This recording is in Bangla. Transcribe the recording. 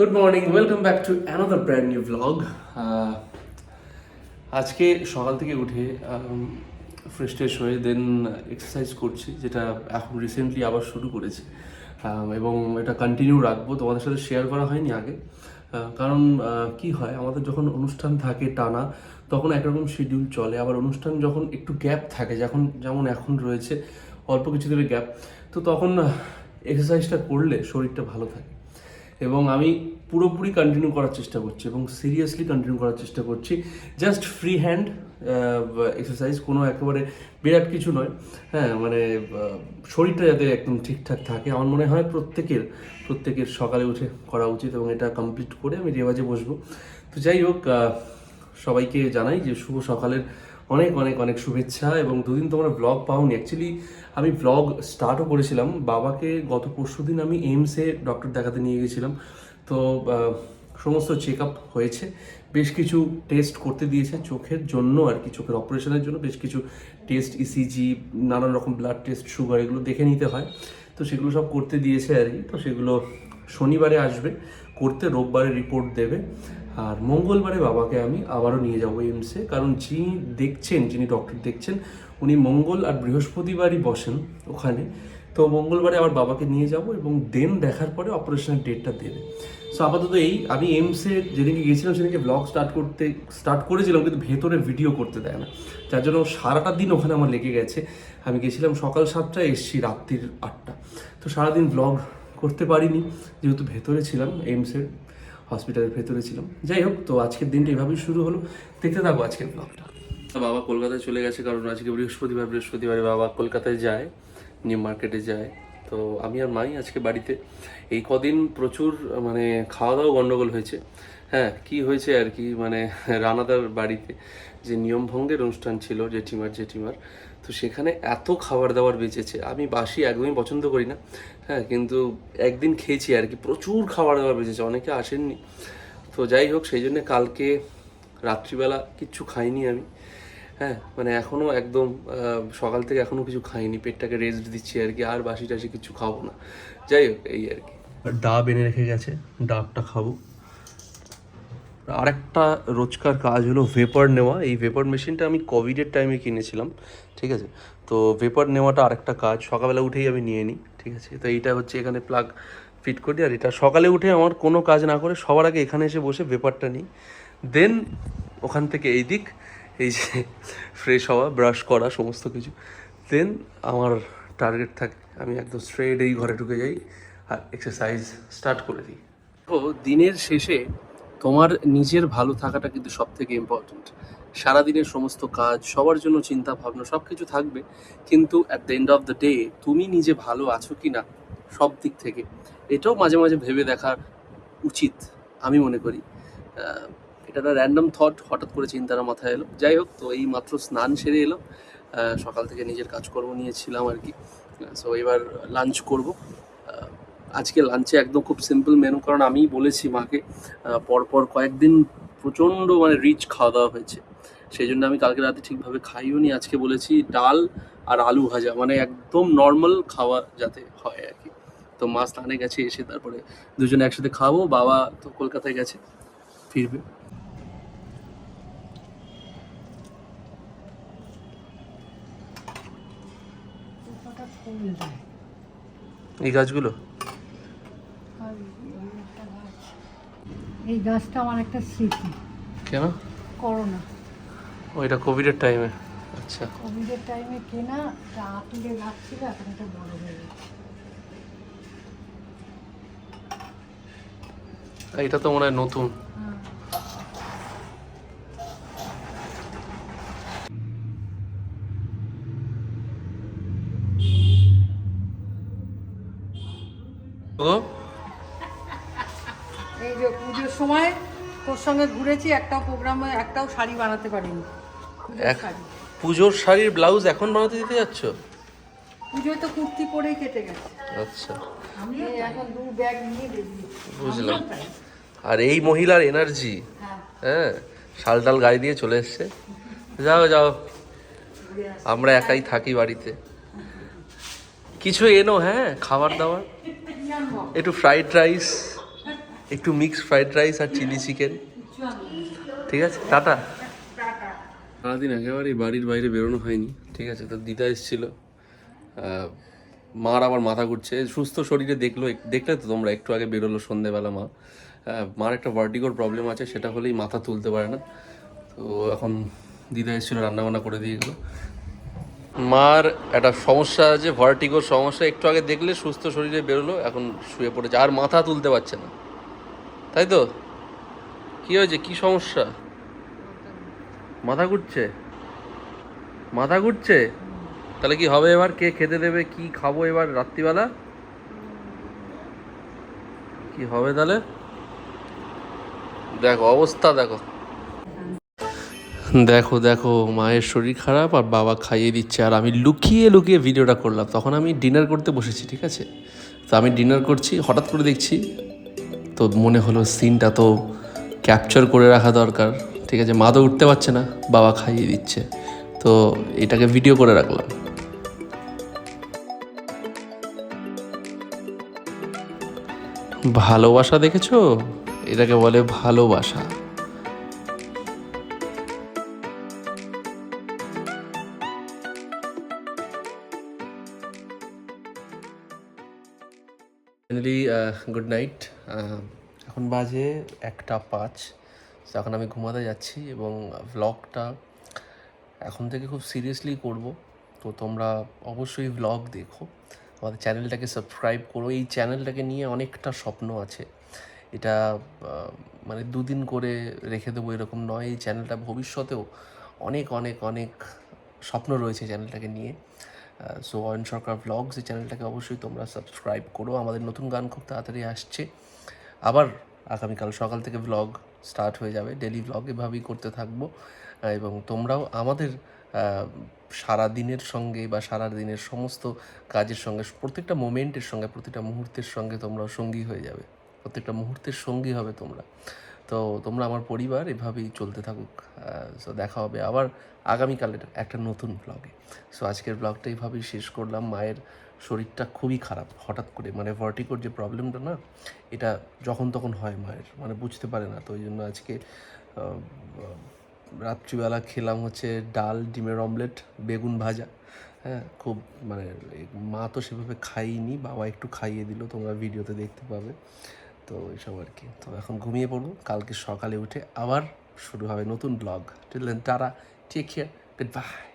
Good morning, welcome back to another brand new vlog. আজকে সকাল থেকে উঠে ফ্রেশ ট্রেশ হয়ে দেন এক্সারসাইজ করছি, যেটা এখন রিসেন্টলি আবার শুরু করেছি এবং এটা কন্টিনিউ রাখবো। তোমাদের সাথে শেয়ার করা হয়নি আগে, কারণ কি হয়, আমাদের যখন অনুষ্ঠান থাকে টানা তখন একরকম শিডিউল চলে, আবার অনুষ্ঠান যখন একটু গ্যাপ থাকে, যেমন এখন রয়েছে অল্প কিছু দিনের গ্যাপ, তো তখন এক্সারসাইজটা করলে শরীরটা ভালো থাকে। এবং আমি পুরোপুরি কন্টিনিউ করার চেষ্টা করছি এবং সিরিয়াসলি কন্টিনিউ করার চেষ্টা করছি। জাস্ট ফ্রি হ্যান্ড এক্সারসাইজ, কোনো একেবারে বিরাট কিছু নয়। হ্যাঁ, মানে শরীরটা যাতে একদম ঠিকঠাক থাকে, আমার মনে হয় প্রত্যেকের সকালে উঠে করা উচিত এবং এটা কমপ্লিট করে আমি রেওয়াজে বসবো। তো যাই হোক, সবাইকে জানাই যে শুভ সকালের অনেক অনেক অনেক শুভেচ্ছা। এবং দুদিন তোমরা ব্লগ পাওনি, অ্যাকচুয়ালি আমি ব্লগ স্টার্টও করেছিলাম। বাবাকে গত পরশুদিন আমি এইমসে ডক্টর দেখাতে নিয়ে গেছিলাম। তো সমস্ত চেক আপ হয়েছে, বেশ কিছু টেস্ট করতে দিয়েছে চোখের জন্য আর কি, চোখের অপারেশনের জন্য বেশ কিছু টেস্ট, ইসিজি, নানান রকম ব্লাড টেস্ট, সুগার, এগুলো দেখে নিতে হয়। তো সেগুলো সব করতে দিয়েছে আর কি। তো সেগুলো শনিবারে আসবে করতে, রোববারে রিপোর্ট দেবে, আর মঙ্গলবারে বাবাকে আমি আবারও নিয়ে যাবো এইমসে। কারণ যিনি ডক্টর দেখছেন উনি মঙ্গল আর বৃহস্পতিবারই বসেন ওখানে। তো মঙ্গলবারে আবার বাবাকে নিয়ে যাব এবং দেন দেখার পরে অপারেশনের ডেটটা দেবে। সো আপাতত আমি এইমসে যেদিনকে গিয়েছিলাম সেদিনকে ব্লগ স্টার্ট করেছিলাম, কিন্তু ভেতরে ভিডিও করতে দেয় না, যার জন্য সারাটা দিন ওখানে আমার লেগে গেছে। আমি গেছিলাম সকাল 7টায়, এসেছি রাত্রির 8টা। তো সারাদিন ব্লগ করতে পারিনি, যেহেতু ভেতরে ছিলাম, এইমসের হসপিটালের ভেতরে ছিলাম। যাই হোক, তো আজকের দিনটা এভাবেই শুরু হলো। দেখতে থাকবো আজকের ব্লগটা। বাবা কলকাতায় চলে গেছে, কারণ আজকে বৃহস্পতিবারে বাবা কলকাতায় যায়, নিউ মার্কেটে যায়। তো আমি আর মাই আজকে বাড়িতে। এই কদিন প্রচুর মানে খাওয়া দাওয়া গন্ডগোল হয়েছে। হ্যাঁ, কি হয়েছে আর কি, মানে রানাদার বাড়িতে যে নিয়ম ভঙ্গের অনুষ্ঠান ছিল জেঠিমার, তো সেখানে এত খাবার দাবার বেঁচেছে। আমি বাসি একদমই পছন্দ করি না, হ্যাঁ, কিন্তু একদিন খেয়েছি আর কি, প্রচুর খাবার দাবার বেঁচেছে, অনেকে আসেননি। তো যাই হোক, সেই জন্য কালকে রাত্রিবেলা কিচ্ছু খাইনি আমি। হ্যাঁ, মানে এখনও একদম সকাল থেকে এখনও কিছু খাইনি, পেটটাকে রেস্ট দিচ্ছি আর কি, আর বাসি টাসি কিছু খাবো না। যাই হোক, এই আর কি। ডাব এনে রেখে গেছে, ডাবটা খাবো। আরেকটা রোজকার কাজ হলো ভেপার নেওয়া। এই ভেপার মেশিনটা আমি কোভিডের টাইমে কিনেছিলাম, ঠিক আছে। তো ভেপার নেওয়াটা আরেকটা কাজ, সকালবেলা উঠেই আমি নিয়ে নিই, ঠিক আছে। তো এইটা হচ্ছে এখানে প্লাগ ফিট করি, আর এটা সকালে উঠে আমার কোনো কাজ না করে সবার আগে এখানে এসে বসে ভেপারটা নিই। দেন ওখান থেকে এই দিক, এই যে ফ্রেশ হওয়া, ব্রাশ করা, সমস্ত কিছু। দেন আমার টার্গেট থাকে, আমি একদম স্ট্রেট এই ঘরে ঢুকে যাই আর এক্সারসাইজ স্টার্ট করে দিই। তো দিনের শেষে তোমার নিজের ভালো থাকাটা কিন্তু সব থেকে ইম্পর্টেন্ট। সারাদিনের সমস্ত কাজ, সবার জন্য চিন্তা ভাবনা, সব কিছু থাকবে, কিন্তু at the end of the day তুমি নিজে ভালো আছো কি না সব দিক থেকে, এটাও মাঝে মাঝে ভেবে দেখা উচিত আমি মনে করি। এটা একটা র্যান্ডম থট, হঠাৎ করে চিন্তাটা মাথায় এলো। যাই হোক, তো এই মাত্র স্নান সেরে এলাম, সকাল থেকে নিজের কাজকর্ম নিয়েছিলাম আর কি। সো এবার লাঞ্চ করব। আজকে লাঞ্চে একদম খুব সিম্পল মেনু, কারণ আমিই বলেছি মাকে, পরপর কয়েকদিন প্রচণ্ড মানে রিচ খাওয়া দাওয়া হয়েছে, সেই জন্য আমি কালকে রাতে ঠিকভাবে খাইও নি। আজকে বলেছি ডাল আর আলু ভাজা, মানে একদম নর্মাল খাওয়া যাতে হয় আর কি। তো মা স্নানে গেছে, এসে তারপরে দুজনে একসাথে খাবো। বাবা তো কলকাতায় গেছে, ফিরবে। এই গাছগুলো, এই গাছটা আমার একটা স্মৃতি। কেন? করোনা, ওইটা কোভিডের টাইমে? আচ্ছা, কোভিডের টাইমে কেনা একটা আতুরে গাছ ছিল, এখন এটা বড় হয়ে গেছে। এটা তো মনে হয় নতুন। হ্যাঁ। ও, এই যে পুজোর সময় তোর সঙ্গে ঘুরেছি, একটাও প্রোগ্রামে একটাও শাড়ি বানাতে পারিনি। পুজোর শাড়ির ব্লাউজ এখন বানাতে দিতে যাচ্ছ? পুজোয় তো কুর্তি পরেই কেটে গেছে। আচ্ছা, আমি এখন 2 ব্যাগ নিয়ে বেরিয়েছি। বুঝলাম। আর এই মহিলার এনার্জি, হ্যাঁ, শালটাল গায়ে দিয়ে চলে এসছে। যাও যাও, আমরা একাই থাকি বাড়িতে। কিছু এনো, হ্যাঁ, খাবার দাবার, একটু ফ্রাইড রাইস, একটু মিক্সড ফ্রাইড রাইস আর চিলি চিকেন, ঠিক আছে, টাটা। সারাদিন একেবারেই বাড়ির বাইরে বেরোনো হয়নি, ঠিক আছে। তো দিদা এসেছিল, মার আবার মাথা ঘুরছে, সুস্থ শরীরে দেখলে তো তোমরা, একটু আগে বেরোলো সন্ধেবেলা মা। মার একটা ভার্টিগোর প্রবলেম আছে, সেটা হলেই মাথা তুলতে পারে না। তো এখন দিদা এসেছিল, রান্নাবান্না করে দিয়ে গেলো। মার একটা সমস্যা আছে, ভার্টিগোর সমস্যা, একটু আগে দেখলে সুস্থ শরীরে বেরোলো, এখন শুয়ে পড়েছে আর মাথা তুলতে পারছে না, তাই তো? কি হয়েছে, কি সমস্যা? মাথা ঘুরছে, মাথা ঘুরছে? তাহলে কি হবে এবার? কে খেতে দেবে? কি খাবো এবার রাত্রিবেলা? কি হবে তাহলে? দেখো অবস্থা, দেখো দেখো দেখো, মায়ের শরীর খারাপ আর বাবা খাইয়ে দিচ্ছে, আর আমি লুকিয়ে লুকিয়ে ভিডিওটা করলাম। তখন আমি ডিনার করতে বসেছি, ঠিক আছে। তো আমি ডিনার করছি, হঠাৎ করে দেখছি, তো মনে হলো সিনটা তো ক্যাপচার করে রাখা দরকার, ঠিক আছে। মা তো উঠতে পারছে না, বাবা খাইয়ে দিচ্ছে, তো এটাকে ভিডিও করে রাখলাম। ভালোবাসা দেখেছো? এটাকে বলে ভালোবাসা। Finally good night. এখন বাজে 1:05। তো এখন আমি ঘুমাতে যাচ্ছি এবং ভ্লগটা এখন থেকে খুব সিরিয়াসলি করব। তো তোমরা অবশ্যই ভ্লগ দেখো, আমাদের চ্যানেলটাকে সাবস্ক্রাইব করো। এই চ্যানেলটাকে নিয়ে অনেকটা স্বপ্ন আছে, এটা মানে দুদিন করে রেখে দেবো এরকম নয়। এই চ্যানেলটা ভবিষ্যতেও অনেক অনেক অনেক স্বপ্ন রয়েছে চ্যানেলটাকে নিয়ে। সো অয়ন সরকার ভ্লগস, এই চ্যানেলটাকে অবশ্যই তোমরা সাবস্ক্রাইব করো। আমাদের নতুন গান খুব তাড়াতাড়ি আসছে, আবার আগামীকাল সকাল থেকে ভ্লগ স্টার্ট হয়ে যাবে, ডেলি ভ্লগ এভাবেই করতে থাকবো। এবং তোমরাও আমাদের সারা দিনের সঙ্গে বা সারা দিনের সমস্ত কাজের সঙ্গে, প্রত্যেকটা মোমেন্টের সঙ্গে, প্রতিটা মুহূর্তের সঙ্গে তোমরা সঙ্গী হয়ে যাবে, প্রত্যেকটা মুহূর্তের সঙ্গী হবে তোমরা। তো তোমরা আমার পরিবার, এভাবেই চলতে থাকুক। সো দেখা হবে আবার আগামীকালের একটা নতুন ব্লগে। সো আজকের ব্লগটা এইভাবেই শেষ করলাম। মায়ের শরীরটা খুবই খারাপ, হঠাৎ করে, মানে ভার্টিগোর যে প্রবলেমটা না, এটা যখন তখন হয় মায়ের, মানে বুঝতে পারে না। তো ওই জন্য আজকে রাত্রিবেলা খেলাম হচ্ছে ডাল, ডিমের অমলেট, বেগুন ভাজা। হ্যাঁ, খুব মানে মা তো সেভাবে খাইনি, বাবা একটু খাইয়ে দিল, তোমরা ভিডিওতে দেখতে পাবে। তো এইসব আর কি। তো এখন ঘুমিয়ে পড়বো, কালকে সকালে উঠে আবার শুরু হবে নতুন blog. Till then tata, take care, good by.